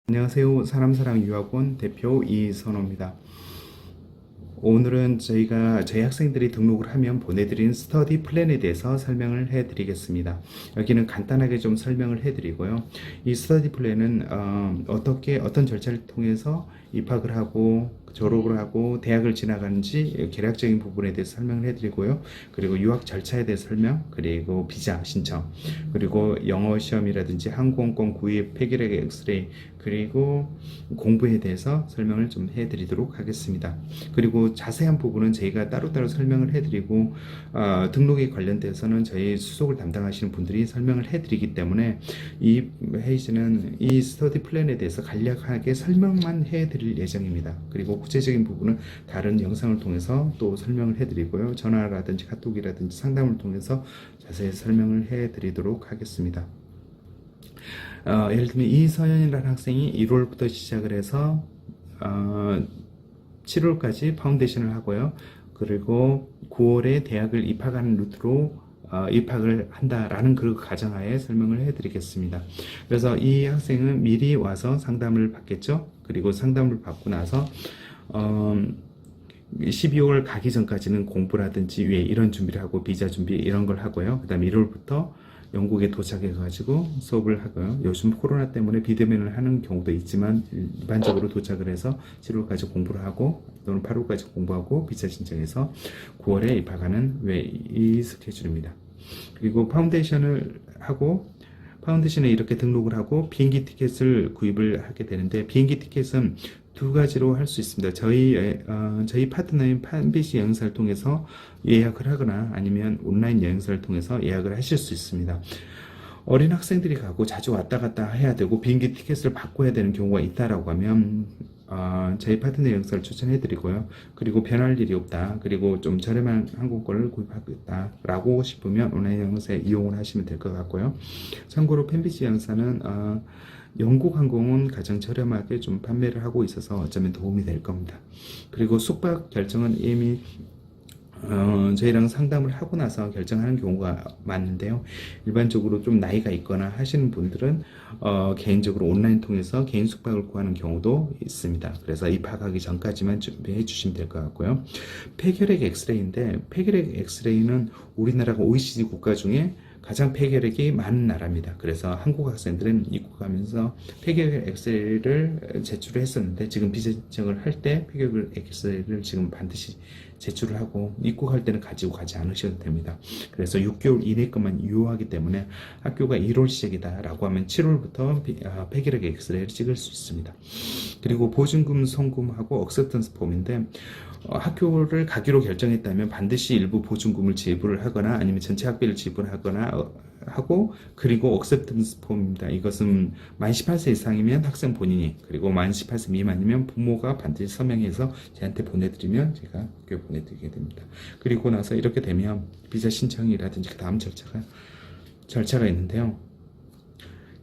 안녕하세요. 사람사랑 유학원 대표 이선호입니다. 오늘은 저희 학생들이 등록을 하면 보내드린 스터디 플랜에 대해서 설명을 해드리겠습니다. 여기는 간단하게 좀 설명을 해드리고요. 이 스터디 플랜은 어떤 절차를 통해서 입학을 하고 졸업을 하고 대학을 지나가는지 개략적인 부분에 대해서 설명을 해드리고요. 그리고 유학 절차에 대해서 설명, 그리고 비자 신청, 그리고 영어 시험이라든지 항공권 구입, 폐기력 엑스레이, 그리고 공부에 대해서 설명을 좀 해드리도록 하겠습니다. 그리고 자세한 부분은 저희가 따로따로 설명을 해드리고 등록에 관련돼서는 저희 수속을 담당하시는 분들이 설명을 해드리기 때문에 이 페이지는 이 스터디 플랜에 대해서 간략하게 설명만 해드릴 예정입니다. 그리고 구체적인 부분은 다른 영상을 통해서 또 설명을 해드리고요. 전화라든지 카톡이라든지 상담을 통해서 자세히 설명을 해드리도록 하겠습니다. 예를 들면 이서연이라는 학생이 1월부터 시작을 해서 7월까지 파운데이션을 하고요. 그리고 9월에 대학을 입학하는 루트로 입학을 한다라는 그 가정하에 설명을 해드리겠습니다. 그래서 이 학생은 미리 와서 상담을 받겠죠. 그리고 상담을 받고 나서 12월 가기 전까지는 공부라든지 이런 준비를 하고 비자 준비 이런 걸 하고요. 그 다음에 1월부터 영국에 도착해가지고 수업을 하고요. 요즘 코로나 때문에 비대면을 하는 경우도 있지만 일반적으로 도착을 해서 7월까지 공부를 하고 또는 8월까지 공부하고 비자 신청해서 9월에 입학하는 이 스케줄입니다. 그리고 파운데이션을 하고 파운데이션에 이렇게 등록을 하고 비행기 티켓을 구입을 하게 되는데 비행기 티켓은 두 가지로 할 수 있습니다. 저희 파트너인 판비시 여행사를 통해서 예약을 하거나 아니면 온라인 여행사를 통해서 예약을 하실 수 있습니다. 어린 학생들이 가고 자주 왔다 갔다 해야 되고 비행기 티켓을 바꿔야 되는 경우가 있다라고 하면 저희 파트너 여행사를 추천해 드리고요. 그리고 변할 일이 없다. 그리고 좀 저렴한 항공권을 구입하겠다 라고 싶으면 온라인 여행사에 이용을 하시면 될 것 같고요. 참고로 펜비시 여행사는 영국 항공은 가장 저렴하게 좀 판매를 하고 있어서 어쩌면 도움이 될 겁니다. 그리고 숙박 결정은 이미 저희랑 상담을 하고 나서 결정하는 경우가 많은데요. 일반적으로 좀 나이가 있거나 하시는 분들은 개인적으로 온라인 통해서 개인 숙박을 구하는 경우도 있습니다. 그래서 입학하기 전까지만 준비해 주시면 될 것 같고요. 폐결핵 엑스레이인데 폐결핵 엑스레이는 우리나라가 OECD 국가 중에 가장 폐결핵이 많은 나라입니다. 그래서 한국 학생들은 입국하면서 폐결핵 엑스레이를 제출을 했었는데 지금 비자 신청을 할 때 폐결핵 엑스레이를 지금 반드시 제출을 하고 입국할 때는 가지고 가지 않으셔도 됩니다. 그래서 6개월 이내 것만 유효하기 때문에 학교가 1월 시작이다 라고 하면 7월부터 폐결핵 엑스레이를 찍을 수 있습니다. 그리고 보증금 송금하고 억셉턴스 폼인데 학교를 가기로 결정했다면 반드시 일부 보증금을 지불을 하거나 아니면 전체 학비를 지불하거나 하고 그리고 억셉턴스 폼입니다. 이것은 만 18세 이상이면 학생 본인이 그리고 만 18세 미만이면 부모가 반드시 서명해서 저한테 보내드리면 제가 학교에 보내드리게 됩니다. 그리고 나서 이렇게 되면 비자 신청이라든지 그 다음 절차가 있는데요.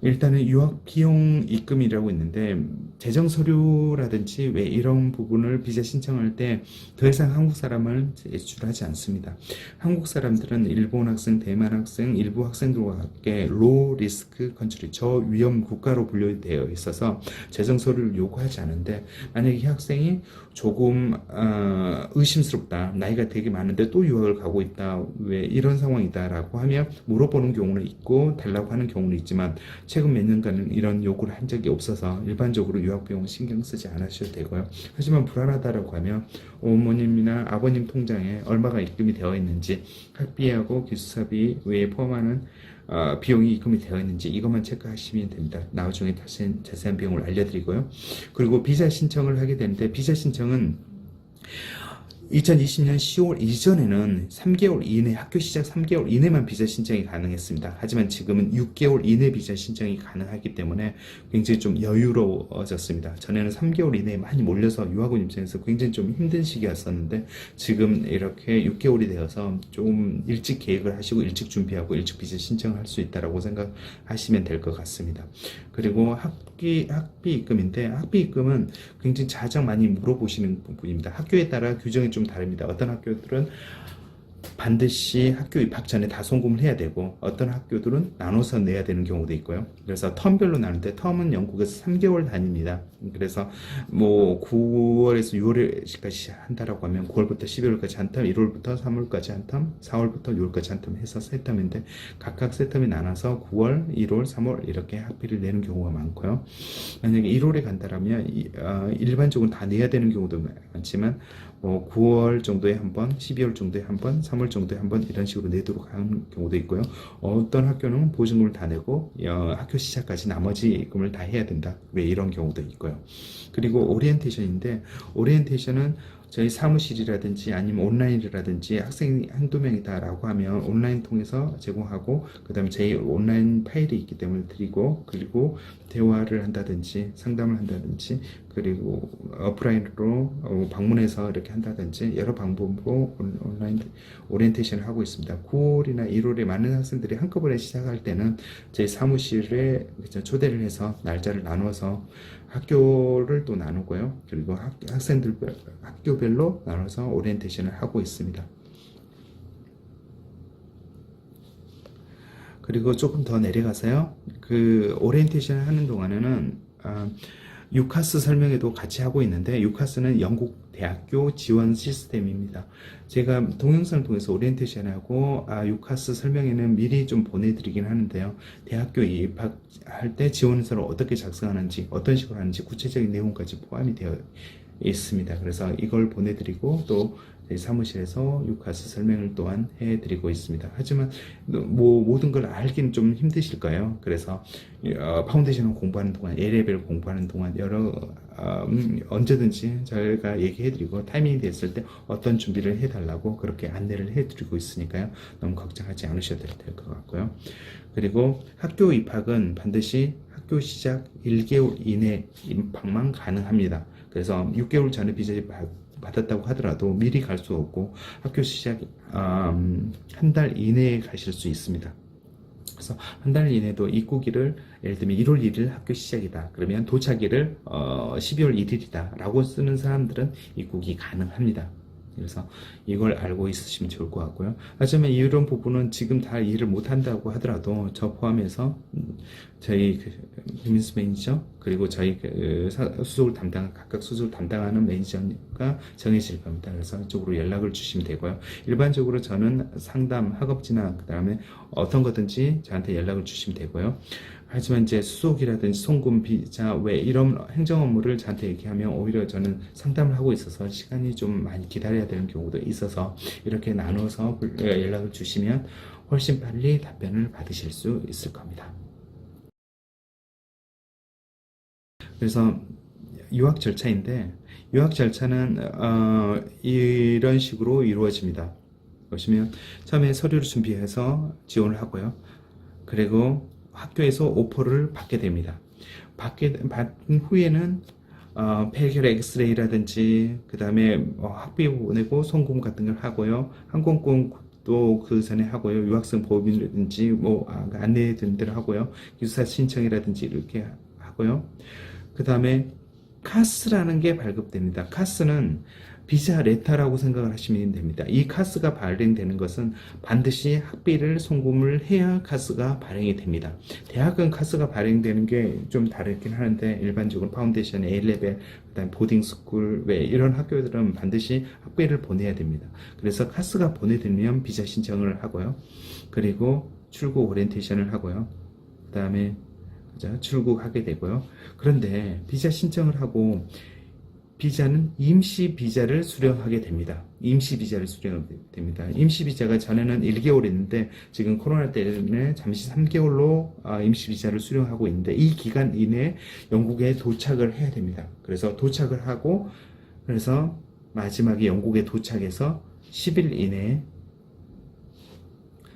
일단은 유학 비용 입금이라고 있는데 재정 서류라든지 이런 부분을 비자 신청할 때 더 이상 한국 사람을 제출하지 않습니다. 한국 사람들은 일본 학생, 대만 학생, 일부 학생들과 함께 로 리스크 컨트리 저위험 국가로 분류되어 있어서 재정 서류를 요구하지 않은데 만약에 이 학생이 조금 의심스럽다, 나이가 되게 많은데 또 유학을 가고 있다, 왜 이런 상황이다라고 하면 물어보는 경우는 있고 달라고 하는 경우는 있지만 최근 몇 년간은 이런 요구를 한 적이 없어서 일반적으로 유학비용은 신경 쓰지 않으셔도 되고요. 하지만 불안하다라고 하면 어머님이나 아버님 통장에 얼마가 입금이 되어 있는지 학비하고 기숙사비 외에 포함하는 비용이 입금이 되어 있는지 이것만 체크하시면 됩니다. 나중에 다시 자세한 비용을 알려드리고요. 그리고 비자 신청을 하게 되는데 비자 신청은 2020년 10월 이전에는 3개월 이내, 학교 시작 3개월 이내만 비자 신청이 가능했습니다. 하지만 지금은 6개월 이내 비자 신청이 가능하기 때문에 굉장히 좀 여유로워졌습니다. 전에는 3개월 이내에 많이 몰려서 유학원 입장에서 굉장히 좀 힘든 시기였었는데 지금 이렇게 6개월이 되어서 좀 일찍 계획을 하시고 일찍 준비하고 일찍 비자 신청할 수 있다고 생각하시면 될 것 같습니다. 그리고 학비 입금인데 학비 입금은 굉장히 가장 많이 물어보시는 부분입니다. 학교에 따라 규정이 좀 다릅니다. 어떤 학교들은 반드시 학교 입학 전에 다 송금을 해야 되고, 어떤 학교들은 나눠서 내야 되는 경우도 있고요. 그래서 텀별로 나누는데, 텀은 영국에서 3개월 단위입니다. 그래서 뭐 9월에서 6월까지 한다라고 하면 9월부터 12월까지 한 텀, 1월부터 3월까지 한 텀, 4월부터 6월까지 한 텀 해서 세 텀인데, 각각 세 텀이 나눠서 9월, 1월, 3월 이렇게 학비를 내는 경우가 많고요. 만약에 1월에 간다라면 일반적으로 다 내야 되는 경우도 많지만, 9월 정도에 한 번, 12월 정도에 한 번, 3월 정도에 한 번 이런 식으로 내도록 하는 경우도 있고요. 어떤 학교는 보증금을 다 내고 학교 시작까지 나머지 금을 다 해야 된다. 왜 이런 경우도 있고요. 그리고 오리엔테이션인데, 오리엔테이션은 저희 사무실이라든지 아니면 온라인이라든지 학생이 한두 명이다라고 하면 온라인 통해서 제공하고, 그 다음에 저희 온라인 파일이 있기 때문에 드리고, 그리고 대화를 한다든지 상담을 한다든지, 그리고 오프라인으로 방문해서 이렇게 한다든지 여러 방법으로 온라인 오리엔테이션을 하고 있습니다. 9월이나 1월에 많은 학생들이 한꺼번에 시작할 때는 저희 사무실에 초대를 해서 날짜를 나눠서 학교를 또 나누고요. 그리고 학생들 학교별로 나눠서 오리엔테이션을 하고 있습니다. 그리고 조금 더 내려가서요. 그 오리엔테이션을 하는 동안에는 유카스 설명회도 같이 하고 있는데, 유카스는 영국 대학교 지원 시스템입니다. 제가 동영상을 통해서 오리엔테이션하고 유카스 설명회는 미리 좀 보내드리긴 하는데요. 대학교 입학할 때 지원서를 어떻게 작성하는지, 어떤 식으로 하는지 구체적인 내용까지 포함이 되어 있습니다. 그래서 이걸 보내드리고, 또 저희 사무실에서 유카스 설명을 또한 해드리고 있습니다. 하지만 모든 걸 알기는 좀 힘드실 거예요. 그래서 파운데이션을 공부하는 동안, A레벨 공부하는 동안 언제든지 저희가 얘기해드리고, 타이밍이 됐을 때 어떤 준비를 해달라고 그렇게 안내를 해드리고 있으니까요. 너무 걱정하지 않으셔도 될 것 같고요. 그리고 학교 입학은 반드시 학교 시작 1개월 이내 입학만 가능합니다. 그래서 6개월 전에 비자를 받았다고 하더라도 미리 갈 수 없고, 학교 시작 한 달 이내에 가실 수 있습니다. 그래서 한 달 이내도 입국일을, 예를 들면 1월 1일 학교 시작이다 그러면 도착일을 12월 1일이다 라고 쓰는 사람들은 입국이 가능합니다. 그래서 이걸 알고 있으시면 좋을 것 같고요. 하지만 이런 부분은 지금 다 이해를 못한다고 하더라도 저 포함해서 저희 김민수 매니저, 그리고 저희 수속을 각각 수속을 담당하는 매니저가 정해질 겁니다. 그래서 이쪽으로 연락을 주시면 되고요. 일반적으로 저는 상담, 학업진학, 그 다음에 어떤 거든지 저한테 연락을 주시면 되고요. 하지만 이제 수속이라든지 송금, 비자, 왜 이런 행정 업무를 저한테 얘기하면 오히려 저는 상담을 하고 있어서 시간이 좀 많이 기다려야 되는 경우도 있어서, 이렇게 나눠서 연락을 주시면 훨씬 빨리 답변을 받으실 수 있을 겁니다. 그래서 유학 절차인데, 유학 절차는 이런 식으로 이루어집니다. 보시면 처음에 서류를 준비해서 지원을 하고요. 그리고 학교에서 오퍼를 받게 됩니다. 받은 후에는 폐결 엑스레이라든지, 그 다음에 학비 보내고 송금 같은 걸 하고요. 항공권도 그 전에 하고요. 유학생 보험이라든지 안내해 드린 대로 하고요. 기숙사 신청이라든지 이렇게 하고요. 그 다음에 카스라는 게 발급됩니다. 카스는 비자 레터라고 생각을 하시면 됩니다. 이 카스가 발행되는 것은 반드시 학비를 송금을 해야 카스가 발행이 됩니다. 대학은 카스가 발행되는 게 좀 다르긴 하는데, 일반적으로 파운데이션, A레벨, 그다음 보딩스쿨, 왜 이런 학교들은 반드시 학비를 보내야 됩니다. 그래서 카스가 보내드리면 비자 신청을 하고요. 그리고 출국 오리엔테이션을 하고요. 그 다음에 출국하게 되고요. 그런데 비자 신청을 하고 비자는 임시 비자를 수령하게 됩니다. 임시 비자를 수령하게 됩니다. 임시 비자가 전에는 1개월이었는데 지금 코로나 때문에 잠시 3개월로 임시 비자를 수령하고 있는데, 이 기간 이내에 영국에 도착을 해야 됩니다. 그래서 도착을 하고, 그래서 마지막에 영국에 도착해서 10일 이내에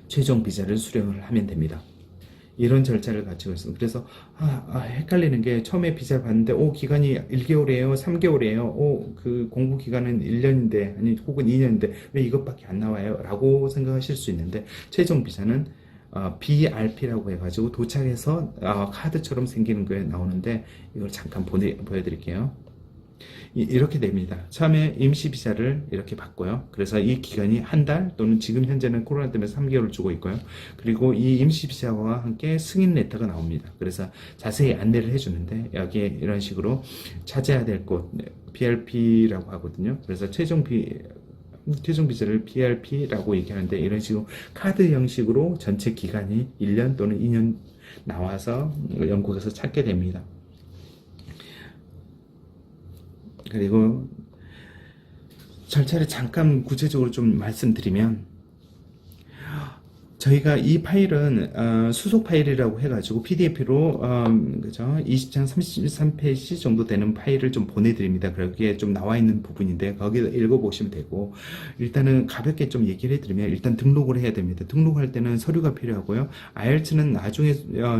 최종 비자를 수령을 하면 됩니다. 이런 절차를 가지고 있습니다. 그래서 헷갈리는 게, 처음에 비자를 받는데 기간이 1개월이에요, 3개월이에요, 그 공부 기간은 1년인데 아니 혹은 2년인데 왜 이것밖에 안 나와요? 라고 생각하실 수 있는데, 최종 비자는 BRP라고 해가지고 도착해서 카드처럼 생기는 거에 나오는데, 이걸 잠깐 보여드릴게요. 이렇게 됩니다. 처음에 임시 비자를 이렇게 받고요. 그래서 이 기간이 한 달 또는 지금 현재는 코로나 때문에 3개월을 주고 있고요. 그리고 이 임시 비자와 함께 승인 레터가 나옵니다. 그래서 자세히 안내를 해주는데 여기에 이런 식으로 찾아야 될 곳 PRP라고 하거든요. 그래서 최종 비자를 PRP라고 얘기하는데 이런 식으로 카드 형식으로 전체 기간이 1년 또는 2년 나와서 영국에서 찾게 됩니다. 그리고 절차를 잠깐 구체적으로 좀 말씀드리면 저희가 이 파일은 수속 파일이라고 해가지고 PDF로 그죠? 20장 33페이지 정도 되는 파일을 좀 보내드립니다. 거기에 좀 나와 있는 부분인데 거기 읽어보시면 되고 일단은 가볍게 좀 얘기를 해드리면 일단 등록을 해야 됩니다. 등록할 때는 서류가 필요하고요. IELTS는 나중에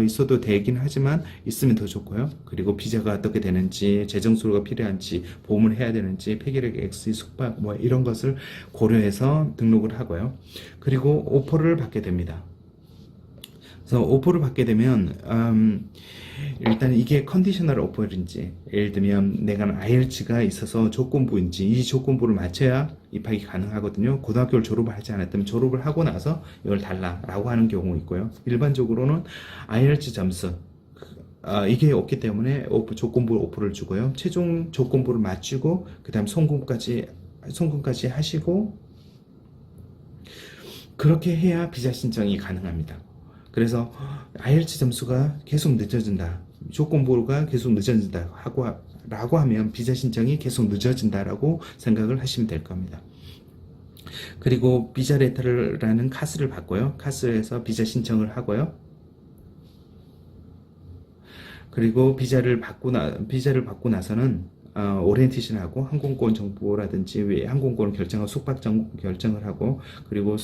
있어도 되긴 하지만 있으면 더 좋고요. 그리고 비자가 어떻게 되는지 재정 서류가 필요한지 보험을 해야 되는지 폐결액 X 숙박 뭐 이런 것을 고려해서 등록을 하고요. 그리고 오퍼를 받게 됩니다. 그래서 오퍼를 받게 되면 일단 이게 컨디셔널 오퍼인지 예를 들면 내가 IELTS가 있어서 조건부인지 이 조건부를 맞춰야 입학이 가능하거든요. 고등학교를 졸업을 하지 않았다면 졸업을 하고 나서 이걸 달라라고 하는 경우 있고요. 일반적으로는 IELTS 점수 이게 없기 때문에 조건부 오퍼를 주고요. 최종 조건부를 맞추고 그 다음 송금까지 하시고 그렇게 해야 비자 신청이 가능합니다. 그래서 IELTS 점수가 계속 늦어진다. 조건부가 계속 늦어진다 라고 하면 비자 신청이 계속 늦어진다라고 생각을 하시면 될 겁니다. 그리고 비자 레터라는 카스를 받고요. 카스에서 비자 신청을 하고요. 그리고 비자를 받고 나서는 오리엔테이션하고 항공권 정보라든지 항공권 결정하고 숙박 결정을 하고 그리고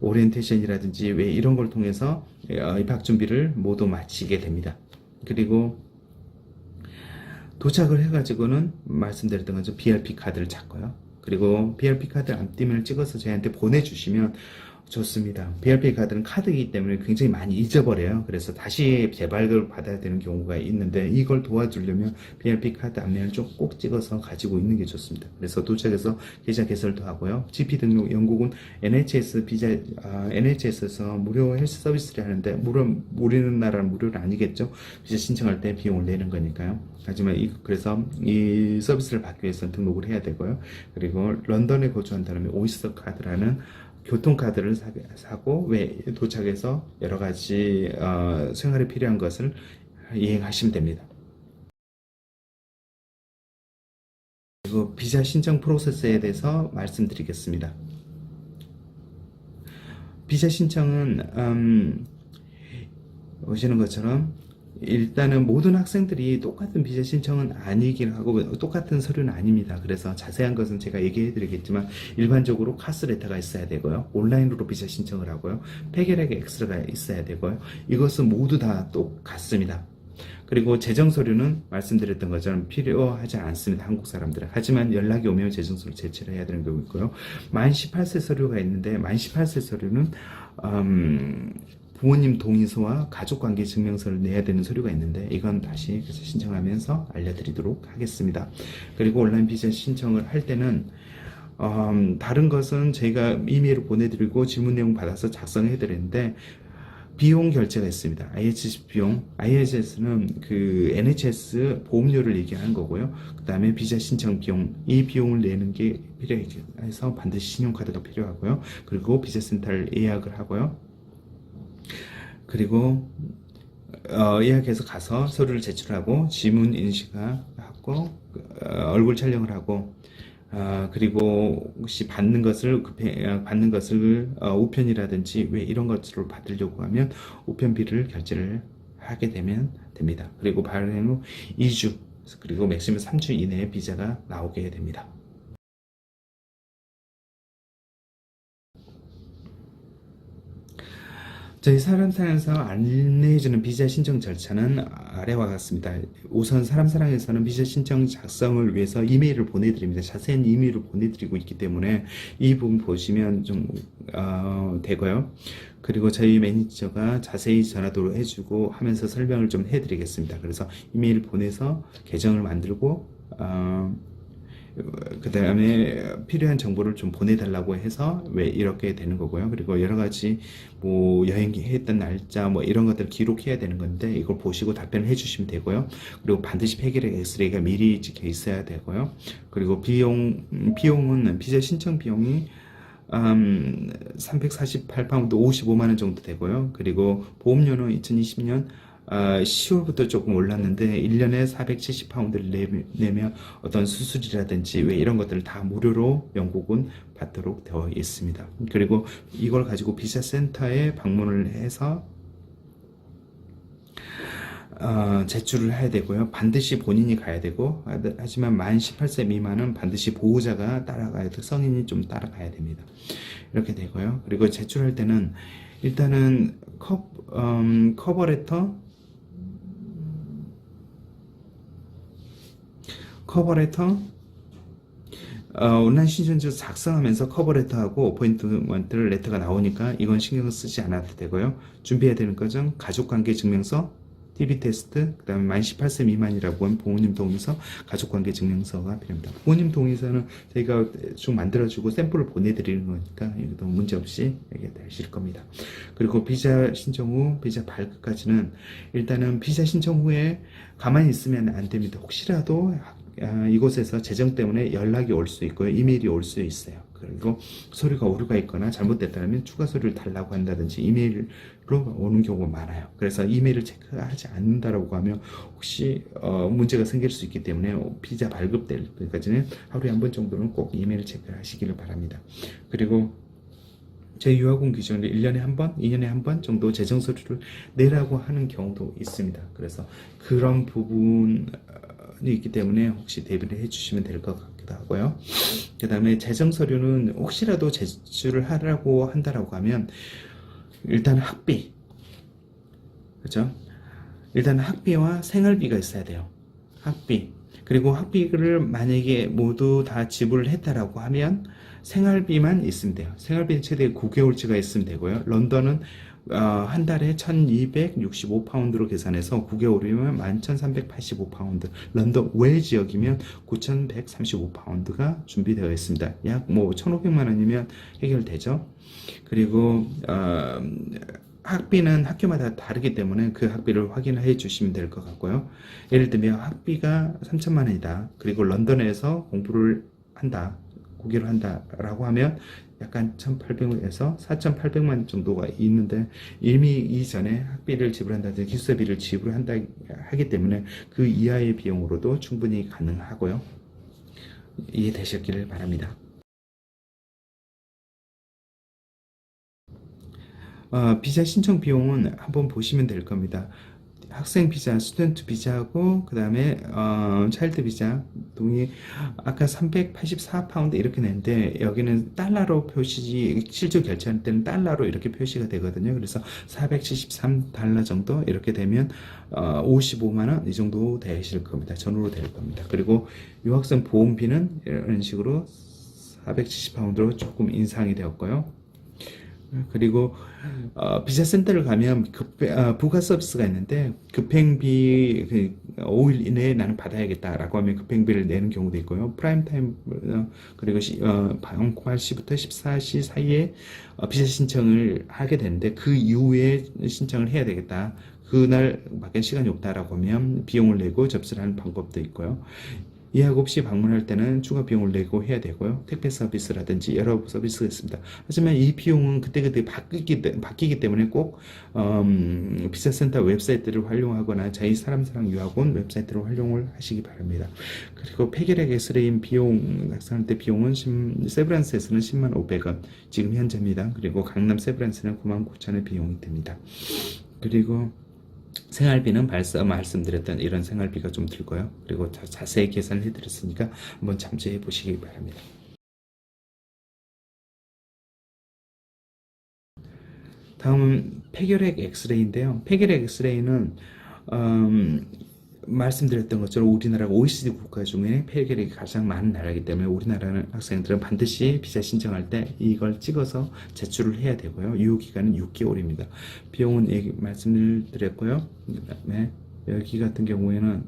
오리엔테이션이라든지 이런 걸 통해서 입학 준비를 모두 마치게 됩니다. 그리고 도착을 해가지고는 말씀드렸던 것처럼 BRP 카드를 찾고요. 그리고 BRP 카드 앞뒷면을 찍어서 저희한테 보내주시면 좋습니다. BRP 카드는 카드이기 때문에 굉장히 많이 잊어버려요. 그래서 다시 재발급을 받아야 되는 경우가 있는데 이걸 도와주려면 BRP 카드 앞면을 좀 꼭 찍어서 가지고 있는 게 좋습니다. 그래서 도착해서 계좌 개설도 하고요. GP 등록 영국은 NHS NHS에서 무료 헬스 서비스를 하는데 물론 우리나라는 무료는 아니겠죠. 비자 신청할 때 비용을 내는 거니까요. 하지만 그래서 이 서비스를 받기 위해서는 등록을 해야 되고요. 그리고 런던에 거주한다면 오이스터 카드라는 교통카드를 사고 도착해서 여러가지 생활에 필요한 것을 이행하시면 됩니다. 그리고 비자 신청 프로세스에 대해서 말씀드리겠습니다. 비자 신청은 보시는 것처럼 일단은 모든 학생들이 똑같은 비자 신청은 아니긴 하고 똑같은 서류는 아닙니다. 그래서 자세한 것은 제가 얘기해 드리겠지만 일반적으로 카스 레터가 있어야 되고요. 온라인으로 비자 신청을 하고요. 폐결액 X가 있어야 되고요. 이것은 모두 다 똑같습니다. 그리고 재정 서류는 말씀드렸던 것처럼 필요하지 않습니다. 한국 사람들은. 하지만 연락이 오면 재정 서류 제출을 해야 되는 경우 있고요. 만 18세 서류가 있는데 만 18세 서류는 부모님 동의서와 가족관계 증명서를 내야 되는 서류가 있는데 이건 다시 신청하면서 알려드리도록 하겠습니다. 그리고 온라인 비자 신청을 할 때는 다른 것은 저희가 이메일을 보내드리고 질문 내용 받아서 작성해 드리는데 비용 결제가 있습니다. IHS 비용. IHS는 그 NHS 보험료를 얘기하는 거고요. 그 다음에 비자 신청 비용. 이 비용을 내는 게 필요해서 반드시 신용카드가 필요하고요. 그리고 비자 센터를 예약을 하고요. 그리고 예약해서 가서 서류를 제출하고 지문 인식하고 얼굴 촬영을 하고 그리고 혹시 받는 것을 우편이라든지 이런 것으로 받으려고 하면 우편비를 결제를 하게 되면 됩니다. 그리고 발행 후 2주 그리고 맥시멈 3주 이내에 비자가 나오게 됩니다. 저희 사람사랑에서 안내해주는 비자 신청 절차는 아래와 같습니다. 우선 사람사랑에서는 비자 신청 작성을 위해서 이메일을 보내드립니다. 자세한 이메일을 보내드리고 있기 때문에 이 부분 보시면 좀 되고요. 그리고 저희 매니저가 자세히 전화도 해주고 하면서 설명을 좀 해드리겠습니다. 그래서 이메일 보내서 계정을 만들고 그 다음에 필요한 정보를 좀 보내달라고 해서 왜 이렇게 되는 거고요. 그리고 여러 가지 뭐 여행했던 날짜 뭐 이런 것들 기록해야 되는 건데 이걸 보시고 답변을 해주시면 되고요. 그리고 반드시 폐기력 엑스레이가 미리 찍혀 있어야 되고요. 그리고 비용은 비자 신청 비용이 348파운드 55만원 정도 되고요. 그리고 보험료는 2020년 10월부터 조금 올랐는데 1년에 470파운드를 내면 어떤 수술이라든지 왜 이런 것들을 다 무료로 영국은 받도록 되어 있습니다. 그리고 이걸 가지고 비자 센터에 방문을 해서 제출을 해야 되고요. 반드시 본인이 가야 되고 하지만 만 18세 미만은 반드시 보호자가 따라가야 돼. 성인이 좀 따라가야 됩니다. 이렇게 되고요. 그리고 제출할 때는 일단은 커버레터 온라인 신청서 작성하면서 커버레터하고 어포인트먼트 레터가 나오니까 이건 신경 쓰지 않아도 되고요. 준비해야 되는 과정 가족관계 증명서, TB 테스트, 그 다음에 만 18세 미만이라고 하면 부모님 동의서, 가족관계 증명서가 필요합니다. 부모님 동의서는 저희가 쭉 만들어주고 샘플을 보내드리는 거니까 이것도 문제없이 이게 되실 겁니다. 그리고 비자 신청 후, 비자 발급까지는 일단은 비자 신청 후에 가만히 있으면 안 됩니다. 혹시라도 이곳에서 재정 때문에 연락이 올 수 있고요. 이메일이 올 수 있어요. 그리고 서류가 오류가 있거나 잘못됐다면 추가 서류를 달라고 한다든지 이메일로 오는 경우가 많아요. 그래서 이메일을 체크하지 않는다라고 하면 혹시 문제가 생길 수 있기 때문에 비자 발급될 때까지는 하루에 한 번 정도는 꼭 이메일 체크하시기를 바랍니다. 그리고 저희 유학원 기준으로 1년에 한 번, 2년에 한 번 정도 재정 서류를 내라고 하는 경우도 있습니다. 그래서 그런 부분이 있기 때문에 혹시 대비를 해주시면 될 것 같기도 하고요. 그 다음에 재정 서류는 혹시라도 제출을 하라고 한다라고 하면 일단 학비, 그죠? 일단 학비와 생활비가 있어야 돼요. 학비. 그리고 학비를 만약에 모두 다 지불을 했다라고 하면 생활비만 있으면 돼요. 생활비는 최대 9개월치가 있으면 되고요. 런던은 한 달에 1265파운드로 계산해서 9개월이면 11,385파운드. 런던 외 지역이면 9,135파운드가 준비되어 있습니다. 약 뭐 1,500만 원이면 해결되죠. 그리고 학비는 학교마다 다르기 때문에 그 학비를 확인해 주시면 될 것 같고요. 예를 들면 학비가 3천만 원이다. 그리고 런던에서 공부를 한다. 고기를 한다라고 하면 약간 1,800에서 4,800만 정도가 있는데 이미 이전에 학비를 지불한다든지 기숙사비를 지불한다 하기 때문에 그 이하의 비용으로도 충분히 가능하고요. 이해되셨기를 바랍니다. 비자 신청 비용은 한번 보시면 될 겁니다. 학생 비자, 스튜던트 비자하고 그 다음에 차일드 비자 동의 아까 384파운드 이렇게 냈는데 여기는 달러로 표시 실제 결제할 때는 달러로 이렇게 표시가 되거든요. 그래서 473달러 정도 이렇게 되면 55만 원 이 정도 되실 겁니다. 전후로 될 겁니다. 그리고 유학생 보험비는 이런 식으로 470파운드로 조금 인상이 되었고요. 그리고 비자 센터를 가면 부가 서비스가 있는데 급행비 5일 이내에 나는 받아야겠다라고 하면 급행비를 내는 경우도 있고요. 프라임 타임 그리고 밤 8시부터 14시 사이에 비자 신청을 하게 되는데 그 이후에 신청을 해야 되겠다. 그날 밖에 시간이 없다라고 하면 비용을 내고 접수를 하는 방법도 있고요. 예약 없이 방문할 때는 추가 비용을 내고 해야 되고요. 택배 서비스라든지 여러 서비스가 있습니다. 하지만 이 비용은 그때그때 바뀌기 때문에 꼭 비자센터 웹사이트를 활용하거나 저희 사람사랑 유학원 웹사이트를 활용을 하시기 바랍니다. 그리고 폐결핵 엑스레이 비용 작성할 때 비용은 세브란스에서는 10만 500원 지금 현재입니다. 그리고 강남 세브란스는 9만 9천원 비용이 듭니다. 그리고 생활비는 말씀드렸던 이런 생활비가 좀 들고요. 그리고 자세히 계산을 해드렸으니까 한번 참조해 보시기 바랍니다. 다음은 폐결핵 엑스레이인데요. 폐결핵 엑스레이는 말씀드렸던 것처럼 우리나라가 OECD 국가 중에 폐결핵이 가장 많은 나라이기 때문에 우리나라 학생들은 반드시 비자 신청할 때 이걸 찍어서 제출을 해야 되고요. 유효기간은 6개월입니다. 비용은 얘기 말씀을 드렸고요. 그다음에 여기 같은 경우에는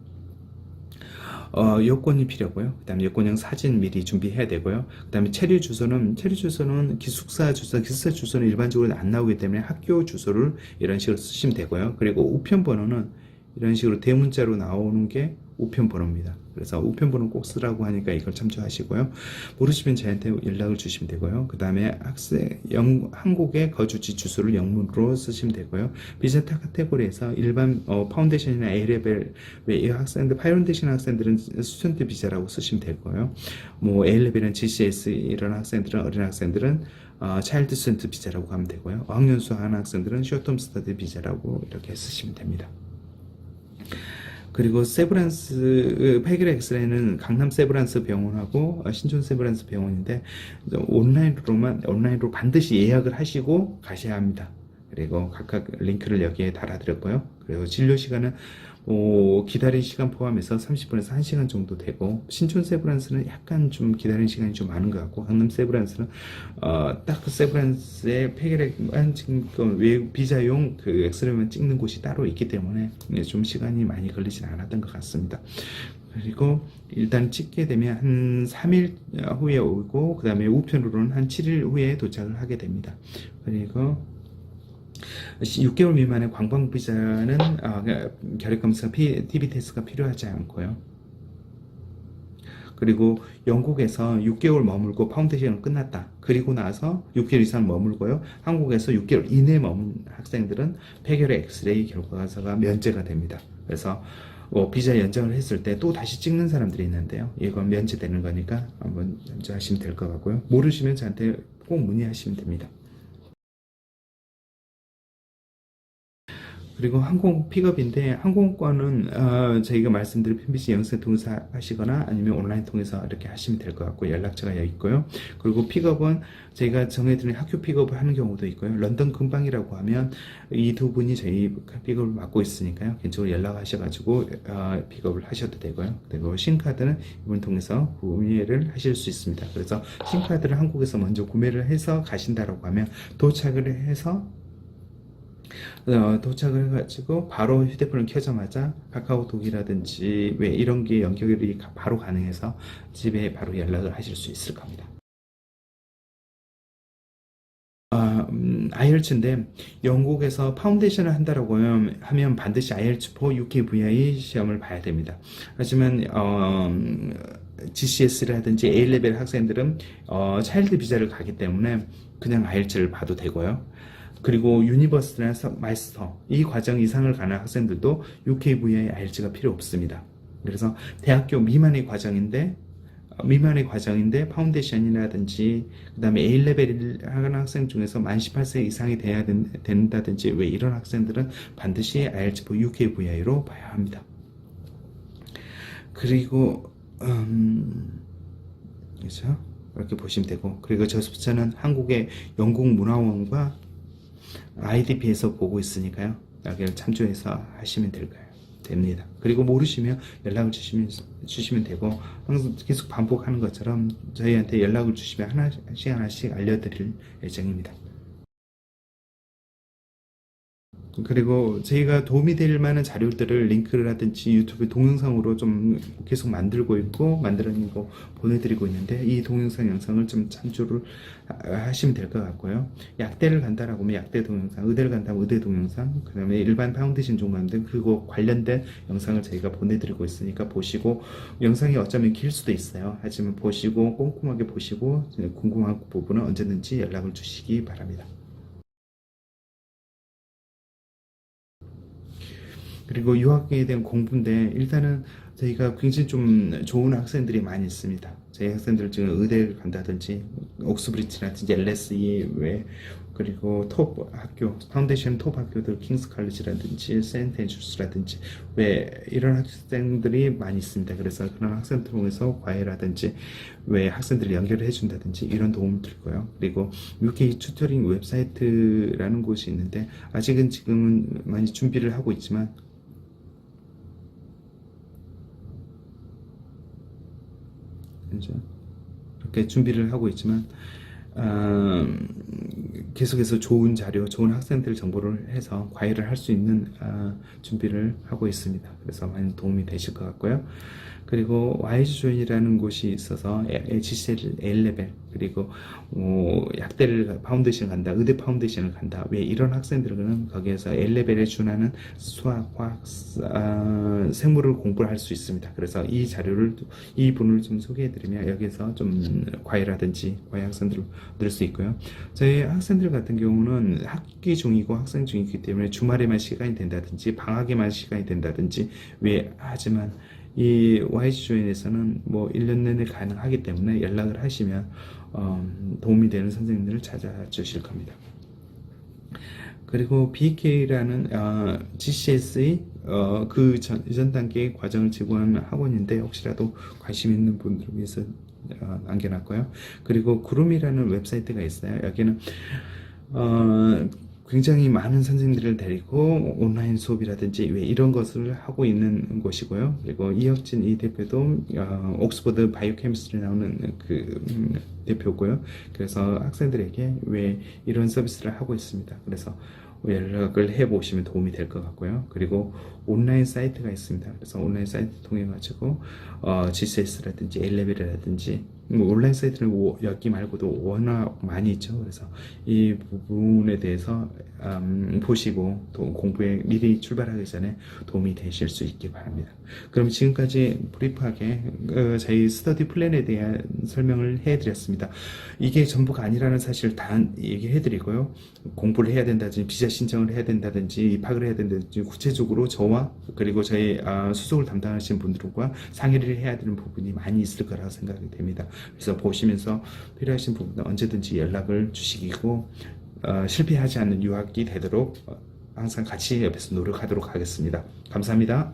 여권이 필요하고요. 그 다음에 여권형 사진 미리 준비해야 되고요. 그 다음에 체류 주소는 기숙사 주소는 일반적으로 안 나오기 때문에 학교 주소를 이런 식으로 쓰시면 되고요. 그리고 우편 번호는 이런 식으로 대문자로 나오는 게 우편 번호입니다. 그래서 우편 번호 꼭 쓰라고 하니까 이걸 참조하시고요. 모르시면 저한테 연락을 주시면 되고요. 그 다음에 한국의 거주지 주소를 영문으로 쓰시면 되고요. 비자 카테고리에서 일반 파운데이션이나 A레벨 이 학생들 파운데이션 학생들은 스튜던트 비자라고 쓰시면 되고요. 뭐 A레벨은 GCS 이런 학생들은 어린 학생들은 차일드 스튜던트 비자라고 하면 되고요. 어학연수 하는 학생들은 쇼텀 스터디 비자라고 이렇게 쓰시면 됩니다. 그리고 세브란스 폐결핵 엑스레이는 강남 세브란스 병원하고 신촌 세브란스 병원인데 온라인으로 반드시 예약을 하시고 가셔야 합니다. 그리고 각각 링크를 여기에 달아드렸고요. 그리고 진료 시간은 기다린 시간 포함해서 30분에서 1시간 정도 되고, 신촌 세브란스는 약간 좀 기다리는 시간이 좀 많은 것 같고, 강남 세브란스는 딱 그 세브란스의 폐결핵만 지금 외국 비자용 그 엑스레이만 찍는 곳이 따로 있기 때문에 좀 시간이 많이 걸리진 않았던 것 같습니다. 그리고 일단 찍게 되면 한 3일 후에 오고, 그 다음에 우편으로는 한 7일 후에 도착을 하게 됩니다. 그리고 6개월 미만의 관광 비자는 결핵검사 TB 테스트가 필요하지 않고요. 그리고 영국에서 6개월 머물고 파운데이션을 끝났다. 그리고 나서 6개월 이상 머물고요. 한국에서 6개월 이내 머문 학생들은 폐결핵 엑스레이 결과가 면제가 됩니다. 그래서 비자 연장을 했을 때 또 다시 찍는 사람들이 있는데요. 이건 면제되는 거니까 한번 연장하시면 될 것 같고요. 모르시면 저한테 꼭 문의하시면 됩니다. 그리고 항공 픽업인데, 항공권은 저희가 말씀드린 PBC 영상 통해서 하시거나 아니면 온라인 통해서 이렇게 하시면 될 것 같고, 연락처가 여기 있고요. 그리고 픽업은 저희가 정해드린 학교 픽업을 하는 경우도 있고요. 런던 근방이라고 하면 이 두 분이 저희 픽업을 맡고 있으니까요. 개인적으로 연락하셔가지고 픽업을 하셔도 되고요. 그리고 신카드는 이분 통해서 구매를 하실 수 있습니다. 그래서 신카드를 한국에서 먼저 구매를 해서 가신다라고 하면 도착을 해서 도착을 해가지고 바로 휴대폰을 켜자마자 카카오톡이라든지 왜 이런 게 연결이 바로 가능해서 집에 바로 연락을 하실 수 있을 겁니다. IELTS인데 영국에서 파운데이션을 한다라고 하면 반드시 IELTS4 UKVI 시험을 봐야 됩니다. 하지만 GCS라든지 A레벨 학생들은 차일드 비자를 가기 때문에 그냥 IELTS를 봐도 되고요. 그리고 유니버시티나 마스터 이 과정 이상을 가는 학생들도 UKVI IELTS가 필요 없습니다. 그래서 대학교 미만의 과정인데 파운데이션이라든지 그 다음에 A레벨을 하는 학생 중에서 만 18세 이상이 돼야 된다든지 왜 이런 학생들은 반드시 IELTS4 UKVI로 봐야 합니다. 그리고 그렇죠? 이렇게 보시면 되고, 그리고 저는 한국의 영국문화원과 IDP에서 보고 있으니까요. 여기를 참조해서 하시면 됩니다. 그리고 모르시면 연락을 주시면 되고, 항상 계속 반복하는 것처럼 저희한테 연락을 주시면 하나씩 알려드릴 예정입니다. 그리고 저희가 도움이 될 만한 자료들을 링크라든지 유튜브 동영상으로 좀 계속 만들어낸 거 보내드리고 있는데, 이 동영상 영상을 좀 참조를 하시면 될 것 같고요. 약대를 간다라고 하면 약대 동영상, 의대를 간다면 의대 동영상, 그 다음에 일반 파운데이션 종강등 그거 관련된 영상을 저희가 보내드리고 있으니까 보시고, 영상이 어쩌면 길 수도 있어요. 하지만 보시고 꼼꼼하게 보시고 궁금한 부분은 언제든지 연락을 주시기 바랍니다. 그리고 유학에 대한 공부인데, 일단은 저희가 굉장히 좀 좋은 학생들이 많이 있습니다. 저희 학생들 지금 의대를 간다든지 옥스브리지라든지 LSE 외 그리고 톱 학교, 파운데이션 톱 학교들 킹스 칼리지라든지 세인트 애주스라든지 왜 이런 학생들이 많이 있습니다. 그래서 그런 학생들 통해서 과외라든지 왜 학생들을 연결을 해준다든지 이런 도움을 드릴 거예요. 그리고 UK 튜터링 웹사이트라는 곳이 있는데 아직은 지금은 많이 준비를 하고 있지만 이렇게 준비를 하고 있지만 계속해서 좋은 자료, 좋은 학생들 정보를 해서 과외를 할 수 있는 준비를 하고 있습니다. 그래서 많이 도움이 되실 것 같고요. 그리고 와이즈 조인이라는 곳이 있어서 GCL A레벨 그리고 약대를 파운데이션 간다, 의대 파운데이션을 간다. 왜 이런 학생들은 거기에서 A레벨에 준하는 수학, 화학, 생물을 공부를 할 수 있습니다. 그래서 이 자료를 이 분을 좀 소개해드리면 여기서 좀 과외라든지 과외 학생들을 늘 수 있고요. 저희 학생들 같은 경우는 학기 중이고 학생 중이기 때문에 주말에만 시간이 된다든지 방학에만 시간이 된다든지 왜 하지만 이 YG 조인에서는 뭐 1년 내내 가능하기 때문에 연락을 하시면 도움이 되는 선생님들을 찾아주실 겁니다. 그리고 BK라는 GCS의 그 이전 단계 과정을 제공하는 학원인데 혹시라도 관심 있는 분들을 위해서 남겨놨고요. 그리고 구름이라는 웹사이트가 있어요. 여기는 굉장히 많은 선생님들을 데리고 온라인 수업이라든지 왜 이런 것을 하고 있는 곳이고요. 그리고 이혁진 이 대표도 옥스퍼드 바이오케미스트리 나오는 그 대표고요. 그래서 학생들에게 왜 이런 서비스를 하고 있습니다. 그래서 연락을 해보시면 도움이 될 것 같고요. 그리고 온라인 사이트가 있습니다. 그래서 온라인 사이트 통해 가지고 GCS라든지 A레벨이라든지 온라인 사이트는 여기 말고도 워낙 많이 있죠. 그래서 이 부분에 대해서 보시고 또 공부에 미리 출발하기 전에 도움이 되실 수 있기 바랍니다. 그럼 지금까지 브리프하게 저희 스터디 플랜에 대한 설명을 해드렸습니다. 이게 전부가 아니라는 사실을 다 얘기해드리고요. 공부를 해야 된다든지 비자 신청을 해야 된다든지 입학을 해야 된다든지 구체적으로 저와 그리고 저희 수속을 담당하시는 분들과 상의를 해야 되는 부분이 많이 있을 거라고 생각이 됩니다. 그래서 보시면서 필요하신 부분은 언제든지 연락을 주시고 실패하지 않는 유학이 되도록 항상 같이 옆에서 노력하도록 하겠습니다. 감사합니다.